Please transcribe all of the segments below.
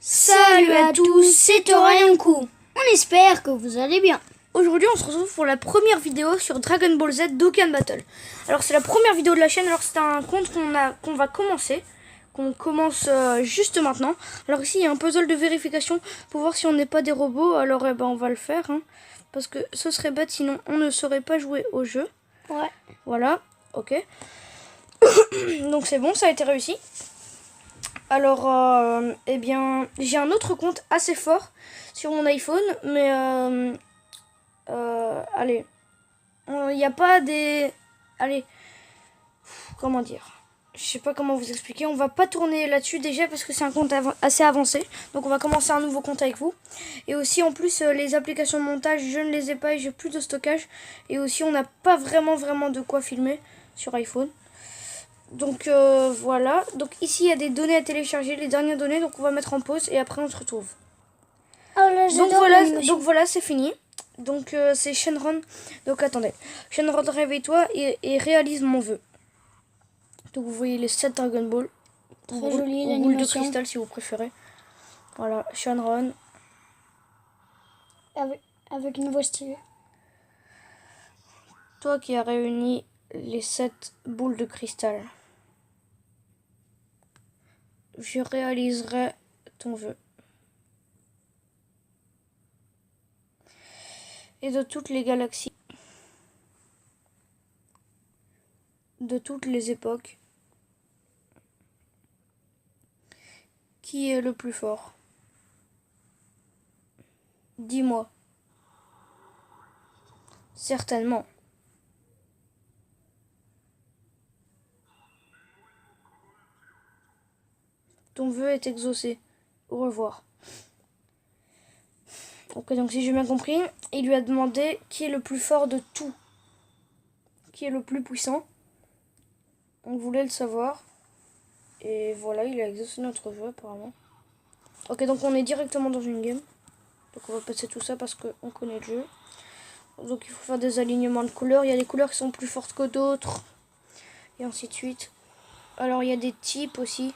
Salut à tous, c'est Torayanku. On espère que vous allez bien. Aujourd'hui, on se retrouve pour la première vidéo sur Dragon Ball Z Dokkan Battle. Alors, c'est la première vidéo de la chaîne. Alors, c'est un compte qu'on va commencer. Qu'on commence juste maintenant. Alors, ici, il y a un puzzle de vérification pour voir si on n'est pas des robots. Alors, on va le faire. Parce que ce serait bête, sinon on ne saurait pas jouer au jeu. Ouais. Voilà, ok. Donc, c'est bon, ça a été réussi. Alors, j'ai un autre compte assez fort sur mon iPhone, mais allez, il n'y a pas des... Allez, comment dire? Je sais pas comment vous expliquer. On va pas tourner là-dessus déjà parce que c'est un compte assez avancé. Donc on va commencer un nouveau compte avec vous. Et aussi en plus les applications de montage, je ne les ai pas et j'ai plus de stockage. Et aussi on n'a pas vraiment de quoi filmer sur iPhone. Donc voilà, donc ici il y a des données à télécharger, les dernières données, donc on va mettre en pause et après on se retrouve. Oh là, donc voilà, c'est fini. Donc c'est Shenron. Donc attendez, Shenron, réveille-toi et réalise mon vœu. Donc vous voyez les 7 Dragon Ball. Très jolie l'animation. Boule de l'animation. cristal si vous préférez. Voilà, Shenron. Avec une voix stylée. Toi qui as réuni les 7 boules de cristal. Je réaliserai ton vœu. Et de toutes les galaxies, de toutes les époques, qui est le plus fort? Dis-moi. Certainement. Ton vœu est exaucé. Au revoir. Ok, donc si j'ai bien compris, il lui a demandé qui est le plus fort de tout. Qui est le plus puissant. On voulait le savoir. Et voilà, il a exaucé notre vœu apparemment. Ok, donc on est directement dans une game. Donc on va passer tout ça parce qu'on connaît le jeu. Donc il faut faire des alignements de couleurs. Il y a des couleurs qui sont plus fortes que d'autres. Et ainsi de suite. Alors il y a des types aussi.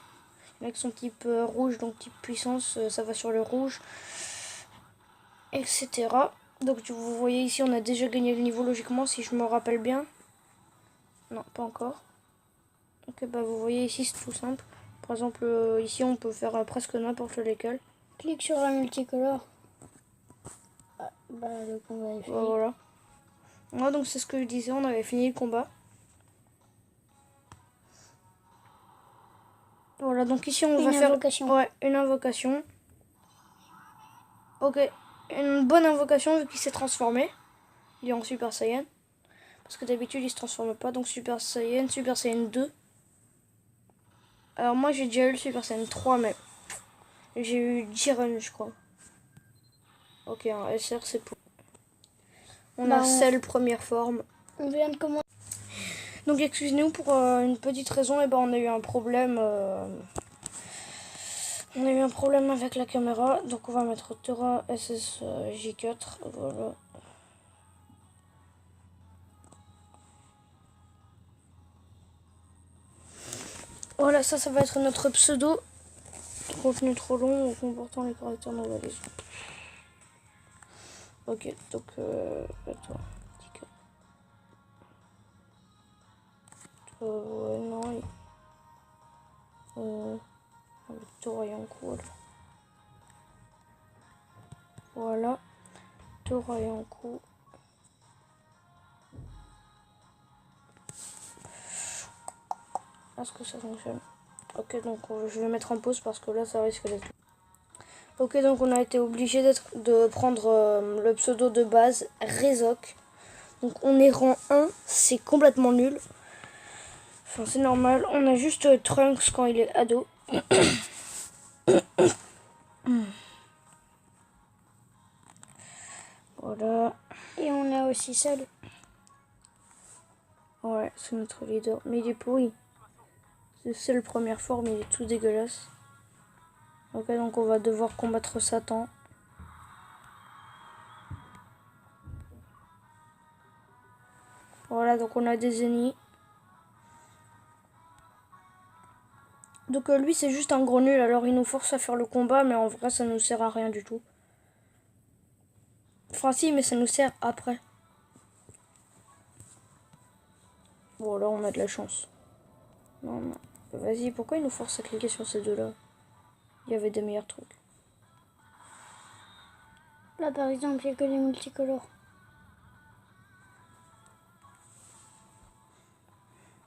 Il y en a qui sont type rouge, donc type puissance, ça va sur le rouge. Etc. Donc vous voyez ici, on a déjà gagné le niveau logiquement, si je me rappelle bien. Non, pas encore. Ok, bah vous voyez ici, c'est tout simple. Par exemple, ici, on peut faire presque n'importe lequel. Clique sur la multicolore. Ah, bah le combat est fini. Bah, voilà. Ouais, donc c'est ce que je disais, on avait fini le combat. Voilà, donc ici on va faire une invocation. Ok, une bonne invocation vu qu'il s'est transformé. Il est en Super Saiyan. Parce que d'habitude il se transforme pas, donc Super Saiyan 2. Alors moi j'ai déjà eu le Super Saiyan 3 mais j'ai eu Jiren je crois. Ok, un SR c'est pour... On a Cell première forme. On vient de commencer. Donc excusez-nous pour une petite raison, on a eu un problème. On a eu un problème avec la caméra, donc on va mettre Tora SSJ4. Voilà. Voilà, ça va être notre pseudo. Contenu trop long ou comportant les caractères non validés. Ok, donc attends. Ouais, non. Torayanku. Voilà. Torayanku. Est-ce que ça fonctionne? Ok, donc je vais mettre en pause parce que là ça risque d'être... Ok, donc on a été obligé de prendre le pseudo de base, Rezok. Donc on est rang 1, c'est complètement nul. Enfin c'est normal, on a juste Trunks quand il est ado. Voilà. Et on a aussi Cell. Ouais, c'est notre leader. Mais il est pourri. C'est le première forme, il est tout dégueulasse. Ok, donc on va devoir combattre Satan. Voilà, donc on a des ennemis. Donc lui c'est juste un gros nul, alors il nous force à faire le combat, mais en vrai ça nous sert à rien du tout. Enfin si, mais ça nous sert après. Bon là on a de la chance. Non, non. Vas-y, pourquoi il nous force à cliquer sur ces deux-là? Il y avait des meilleurs trucs. Là par exemple, il n'y a que les multicolores.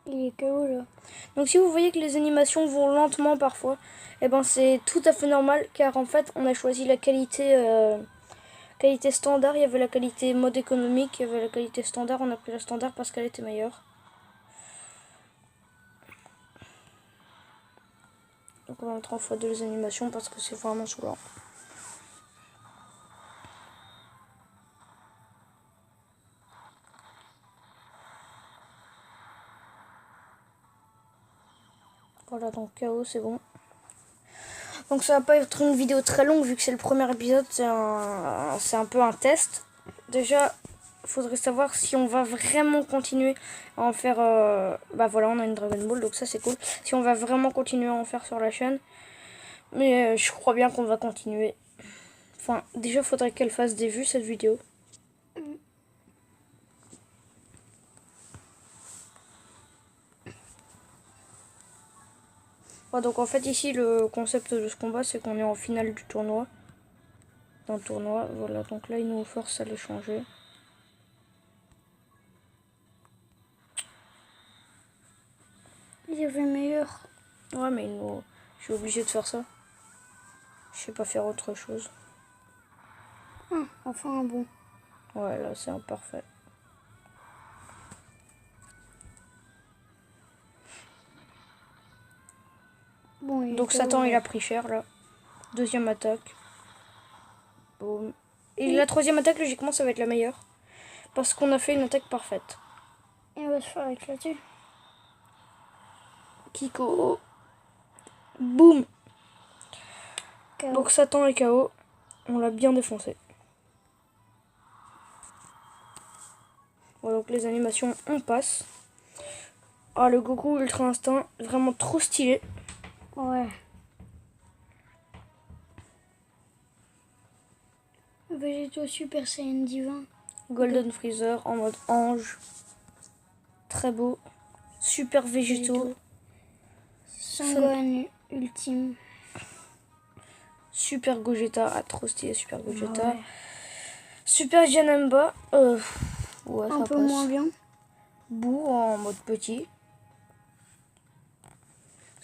Il est KO là. Donc si vous voyez que les animations vont lentement parfois, eh ben c'est tout à fait normal, car en fait on a choisi la qualité, qualité standard. Il y avait la qualité mode économique, il y avait la qualité standard. On a pris la standard parce qu'elle était meilleure. Donc on va mettre en x2 les animations parce que c'est vraiment saoulant. Voilà, donc KO c'est bon. Donc ça va pas être une vidéo très longue vu que c'est le premier épisode, c'est un peu un test. Déjà, il faudrait savoir si on va vraiment continuer à en faire... bah voilà, on a une Dragon Ball, donc ça c'est cool. Si on va vraiment continuer à en faire sur la chaîne. Mais je crois bien qu'on va continuer. Enfin, déjà, il faudrait qu'elle fasse des vues cette vidéo. Ouais, donc en fait ici le concept de ce combat c'est qu'on est en finale du tournoi. D'un tournoi, voilà, donc là il nous force à les changer. Il y avait meilleur. Ouais mais je suis obligée de faire ça. Je sais pas faire autre chose. Ah, enfin un bon. Ouais là c'est imparfait. Bon, Donc Satan il a pris cher là. Deuxième attaque. Boum. Et la troisième attaque logiquement ça va être la meilleure. Parce qu'on a fait une attaque parfaite. Et on va se faire éclater. Kiko. Boum. KO. Donc Satan est KO. On l'a bien défoncé. Voilà, donc les animations on passe. Ah le Goku Ultra Instinct, vraiment trop stylé. Ouais. Végéto Super Saiyan Divin. Golden Freezer en mode ange. Très beau. Super Végéto. Sangohan Ultime. Super Gogeta. Ah trop stylé Super Gogeta. Ouais. Super Janemba. Ouais, Un ça peu passe. moins bien. Boo en mode petit.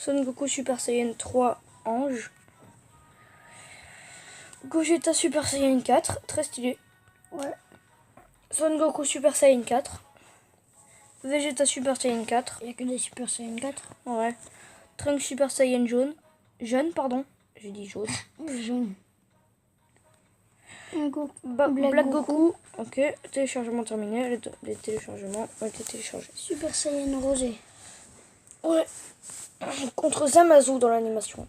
Son Goku Super Saiyan 3 ange. Gogeta Super Saiyan 4. Très stylé. Ouais. Son Goku Super Saiyan 4. Vegeta Super Saiyan 4. Il n'y a que des Super Saiyan 4. Ouais. Trunks Super Saiyan jaune. Jeune, pardon. J'ai dit jaune. Jaune. Black Goku. Ok. Téléchargement terminé. Les téléchargements ont été téléchargés. Super Saiyan Rosé. Ouais. Contre Zamasu dans l'animation.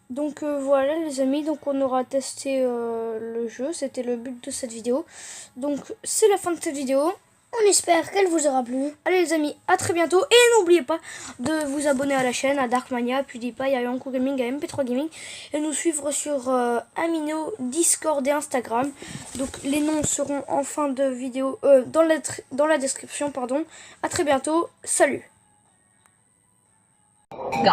Donc voilà les amis, donc on aura testé le jeu, c'était le but de cette vidéo. Donc c'est la fin de cette vidéo. On espère qu'elle vous aura plu. Allez les amis, à très bientôt. Et n'oubliez pas de vous abonner à la chaîne, à Darkmania, PewDiePie, à Yanko Gaming, à MP3 Gaming. Et nous suivre sur Amino, Discord et Instagram. Donc les noms seront en fin de vidéo, dans la description, pardon. À très bientôt, salut. Go.